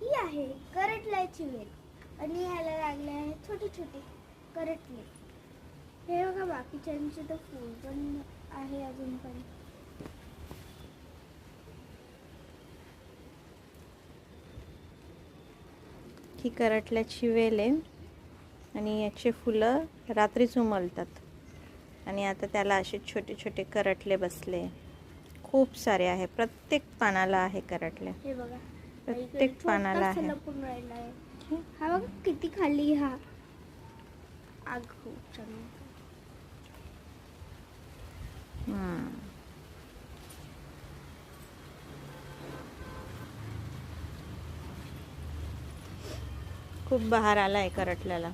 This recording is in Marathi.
ही आहे करटल्याची वेल आणि ह्याला लागले आहे छोटे छोटे करटले. हे बघा बाकीच्यांचे तर फूल पण आहे अजून पण. ही करटल्याची वेल आहे आणि याची फुलं रात्रीच उमलतात आणि आता त्याला असे छोटे छोटे करटले बसले. खूप सारे आहे, प्रत्येक पानाला आहे करटले. हे बघा प्रत्येक पानाला आहे. लपून राहिला आहे. हा बघा किती खाली. हा आग हो खूप बहार आला आहे करटल्याला.